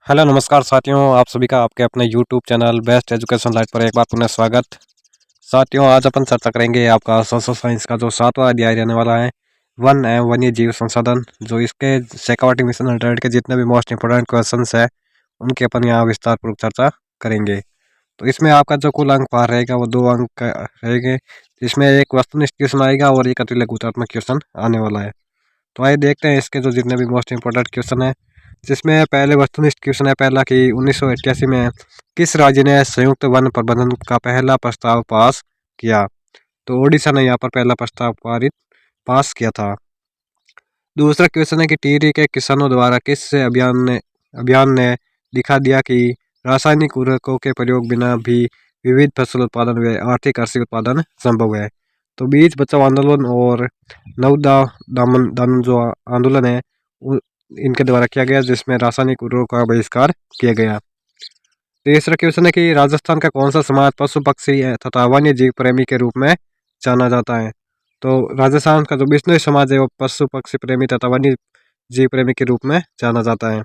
Hello नमस्कार साथियों, आप सभी का आपके अपने YouTube channel best education life पर एक बार पुनः स्वागत। साथियों, आज अपन चर्चा करेंगे आपका सोशल साइंस का जो 7वां अध्याय रहने वाला है, वन एवं वन्य जीव संसाधन। जो इसके शेखावटी मिशन 100 के जितने भी मोस्ट इंपोर्टेंट क्वेश्चंस है उनकी अपन यहाँ विस्तार पूर्वक चर्चा करेंगे। तो इसमें आपका जो कुल अंक पार रहेगा वो 2 अंक का रहेंगे। इसमें एक वस्तुनिष्ठ क्वेश्चन आएगा और एक अतिरिक्त गुणात्मक क्वेश्चन आने वाला है। तो आइए देखते हैं इसके जो जितने भी मोस्ट इंपोर्टेंट क्वेश्चन है। जिसमें पहले वस्तुनिष्ठ क्वेश्चन है पहला कि 1988 में किस राज्य ने संयुक्त वन प्रबंधन का पहला प्रस्ताव पास किया। तो ओडिशा ने यहाँ पर पहला प्रस्ताव पास किया था। दूसरा क्वेश्चन है कि टिहरी के किसानों द्वारा किस अभियान ने दिखा दिया कि रासायनिक उर्वरकों के प्रयोग बिना भी विविध फसल उत्पादन व आर्थिक कृषि उत्पादन संभव है। तो बीज बचाओ आंदोलन और नवदा दामन जो आंदोलन है इनके द्वारा किया गया, जिसमें रासायनिक उर्वरकों का बहिष्कार किया गया। तीसरा क्वेश्चन है कि राजस्थान का कौन सा समाज पशु पक्षी तथा वन्य जीव प्रेमी के रूप में जाना जाता है। तो राजस्थान का जो बिश्नोई समाज है वो पशु पक्षी प्रेमी तथा वन्य जीव प्रेमी के रूप में जाना जाता है।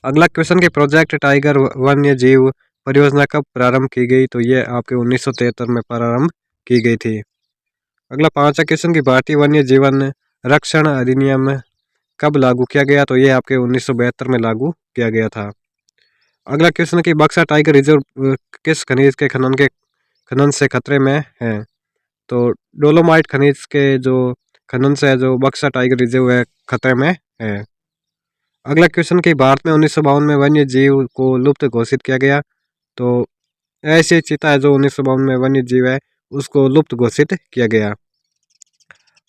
अगला क्वेश्चन कि प्रोजेक्ट टाइगर वन्य जीव परियोजना कब प्रारंभ की गई। तो ये आपके 1973 में प्रारंभ की गई थी। अगला पांचवा क्वेश्चन कि भारतीय वन्य जीवन रक्षण अधिनियम कब लागू किया गया। तो ये आपके 1972 में लागू किया गया था। अगला क्वेश्चन है कि बक्सा टाइगर रिजर्व किस खनिज के खनन से खतरे में है। तो डोलोमाइट खनिज के जो खनन से है जो बक्सा टाइगर रिजर्व है खतरे में है। अगला क्वेश्चन कि भारत में 1952 में वन्य जीव को लुप्त घोषित किया गया। तो ऐसी चीता है जो 1952 में वन्य जीव है उसको लुप्त घोषित किया गया।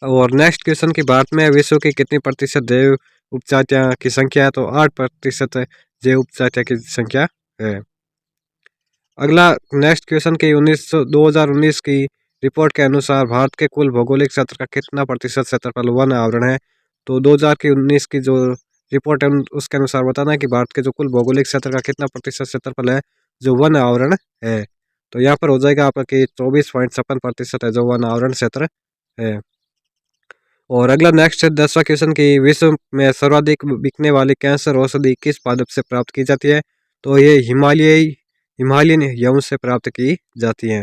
और नेक्स्ट क्वेश्चन कि भारत में विश्व की कितनी प्रतिशत जैव उपजातियां की संख्या है। तो 8% जैव उपजातियां की संख्या है। अगला नेक्स्ट क्वेश्चन कि 2019 की रिपोर्ट के अनुसार भारत के कुल भौगोलिक क्षेत्र का कितना प्रतिशत क्षेत्रफल वन आवरण है। तो 2019 की जो रिपोर्ट है उसके अनुसार बताना है कि भारत के जो कुल भौगोलिक क्षेत्र का कितना प्रतिशत क्षेत्रफल है जो वन आवरण है। तो यहाँ पर हो जाएगा आपका कि 24.56% है जो वन आवरण क्षेत्र है। और अगला नेक्स्ट है 10वां क्वेश्चन कि विश्व में सर्वाधिक बिकने वाली कैंसर औषधि किस पादप से प्राप्त की जाती है। तो ये हिमालयन यौन से प्राप्त की जाती है।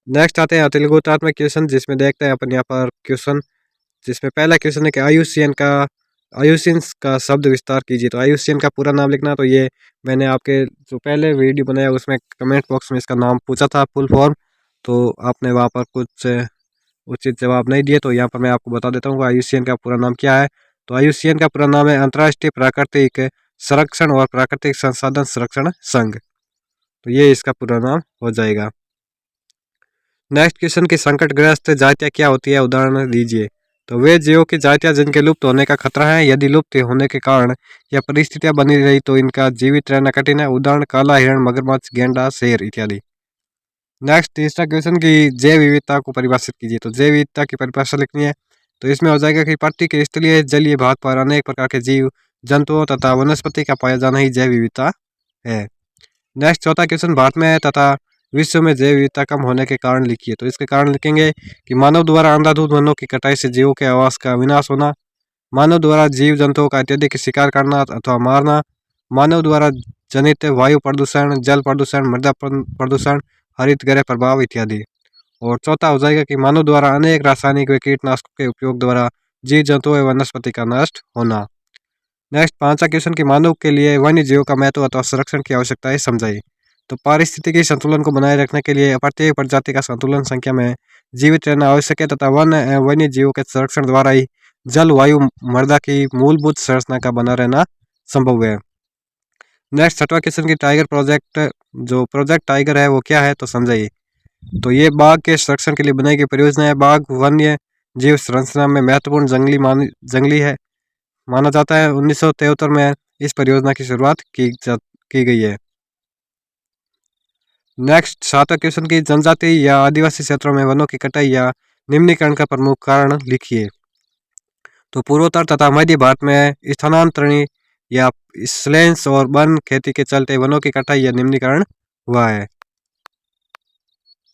नेक्स्ट आते हैं अतिलघुतात्मक क्वेश्चन, जिसमें देखते हैं अपन यहाँ पर क्वेश्चन, जिसमें पहला क्वेश्चन है कि आयुषियन का शब्द विस्तार कीजिए। तो आयुषियन का पूरा नाम लिखना। तो ये मैंने आपके जो पहले वीडियो बनाया उसमें कमेंट बॉक्स में इसका नाम पूछा था फुल फॉर्म, तो आपने वहाँ पर कुछ उचित जवाब नहीं दिए। तो यहाँ पर मैं आपको बता देता हूँ आयुषियन का पूरा नाम क्या है। तो आयुषियन का पूरा नाम है अंतर्राष्ट्रीय प्राकृतिक संरक्षण और प्राकृतिक संसाधन संरक्षण संघ। तो ये इसका पूरा नाम हो जाएगा। नेक्स्ट क्वेश्चन की संकटग्रस्त जातियाँ क्या होती है, उदाहरण दीजिए। तो वे जीवों की जातियाँ जिनके लुप्त होने का खतरा है, यदि लुप्त होने के कारण या परिस्थितियाँ बनी रही तो इनका जीवित रहना कठिन है। उदाहरण काला हिरण, मगरमच्छ, गेंडा, शेर इत्यादि। नेक्स्ट तीसरा क्वेश्चन की जैव विविधता को परिभाषित कीजिए। तो जैव विविधता की परिभाषा लिखनी है। तो इसमें हो जाएगा कि पृथ्वी के स्थलीय जलीय भाग पर अनेक प्रकार के जीव जंतुओं तथा वनस्पति का पाया जाना ही जैव विविधता है। नेक्स्ट चौथा क्वेश्चन भारत में तथा विश्व में जैव विविधता कम होने के कारण लिखिए। तो इसके कारण लिखेंगे कि मानव द्वारा अंधाधुंध वनों की कटाई से जीवों के आवास का विनाश होना, मानव द्वारा जीव जंतुओं का अत्यधिक शिकार करना अथवा मारना, मानव द्वारा जनित वायु प्रदूषण, जल प्रदूषण, मृदा प्रदूषण, हरित गृह प्रभाव इत्यादि। और चौथा हो जाएगा कि मानव द्वारा अनेक रासायनिक व कीटनाशकों के उपयोग द्वारा जीव जंतुओं एवं वनस्पति का नष्ट होना। नेक्स्ट पांचवा क्वेश्चन कि मानव के लिए वन्य जीवों का महत्व अथवा संरक्षण की आवश्यकता है समझाइए। तो पारिस्थितिकी संतुलन को बनाए रखने के लिए प्रत्येक प्रजाति का संतुलन संख्या में जीवित रहना आवश्यक है तथा वन्य जीवों के संरक्षण द्वारा ही जल, वायु, मृदा की मूलभूत संरचना का बना रहना संभव है। नेक्स्ट छठवां क्वेश्चन की प्रोजेक्ट टाइगर है वो क्या है, तो समझाइए। तो ये बाघ के संरक्षण के लिए बनाई गई परियोजना है। बाघ वन्य जीव संरचना में महत्वपूर्ण जंगली है माना जाता है। 1973 में इस परियोजना की शुरुआत की गई है। नेक्स्ट सातवां क्वेश्चन की जनजाति या आदिवासी क्षेत्रों में वनों की कटाई या निम्नीकरण का प्रमुख कारण लिखिए। तो पूर्वोत्तर तथा मध्य भारत में स्थानांतरण या स्लैंस और वन खेती के चलते वनों की कटाई या निम्नीकरण हुआ है।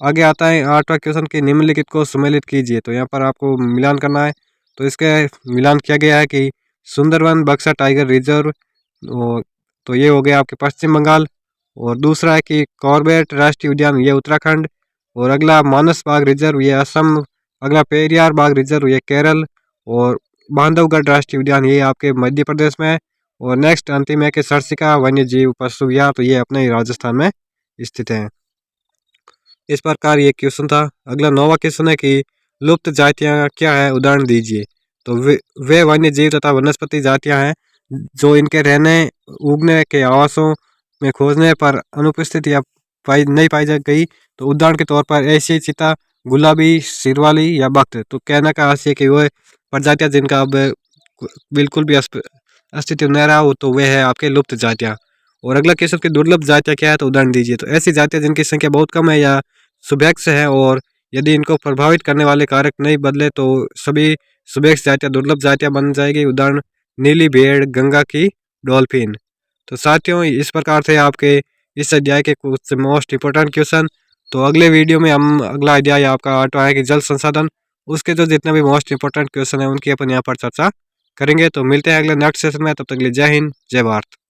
आगे आता है आठवां क्वेश्चन की निम्नलिखित को सम्मिलित कीजिए। तो यहाँ पर आपको मिलान करना है। तो इसके मिलान किया गया है कि सुंदरवन, बक्सा टाइगर रिजर्व, तो ये हो गया आपके पश्चिम बंगाल। और दूसरा है कि कॉर्बेट राष्ट्रीय उद्यान, ये उत्तराखंड। और अगला मानस बाग रिजर्व, ये असम। अगला पेरियार बाग रिजर्व, ये केरल। और बांधवगढ़ राष्ट्रीय उद्यान, ये आपके मध्य प्रदेश में है। और नेक्स्ट अंतिम है कि सरसिका वन्य जीव पशु विहार, तो ये अपने राजस्थान में स्थित है। इस प्रकार ये क्वेश्चन था। अगला 9वां क्वेश्चन है कि लुप्त जातियां क्या है, उदाहरण दीजिए। तो वे वन्य जीव तथा वनस्पति जातियां हैं जो इनके रहने, उगने के आवासों में खोजने पर अनुपस्थित या नहीं पाई जा गई। तो उदाहरण के तौर पर एशियाई चीता, गुलाबी, सिरवाली या बख्त। तो कहने का आशय है कि वह प्रजातियां जिनका अब बिल्कुल भी अस्तित्व नहीं रहा हो, तो वे है आपके लुप्त जातियां। और अगला क्वेश्चन की दुर्लभ जातियां क्या है, तो उदाहरण दीजिए। तो ऐसी जातियां जिनकी संख्या बहुत कम है या सुभेक्ष है, और यदि इनको प्रभावित करने वाले कारक नहीं बदले तो सभी सुभेक्ष जातियां दुर्लभ जातियां बन जाएगी। उदाहरण नीली भेड़, गंगा की डॉल्फिन। तो साथियों, इस प्रकार से आपके इस अध्याय के कुछ मोस्ट इंपोर्टेंट क्वेश्चन। तो अगले वीडियो में हम अगला अध्याय आपका ऑटो है कि जल संसाधन, उसके जो जितने भी मोस्ट इंपोर्टेंट क्वेश्चन है उनकी अपन यहाँ पर चर्चा करेंगे। तो मिलते हैं अगले नेक्स्ट सेशन में, तब तक के लिए जय हिंद, जय भारत।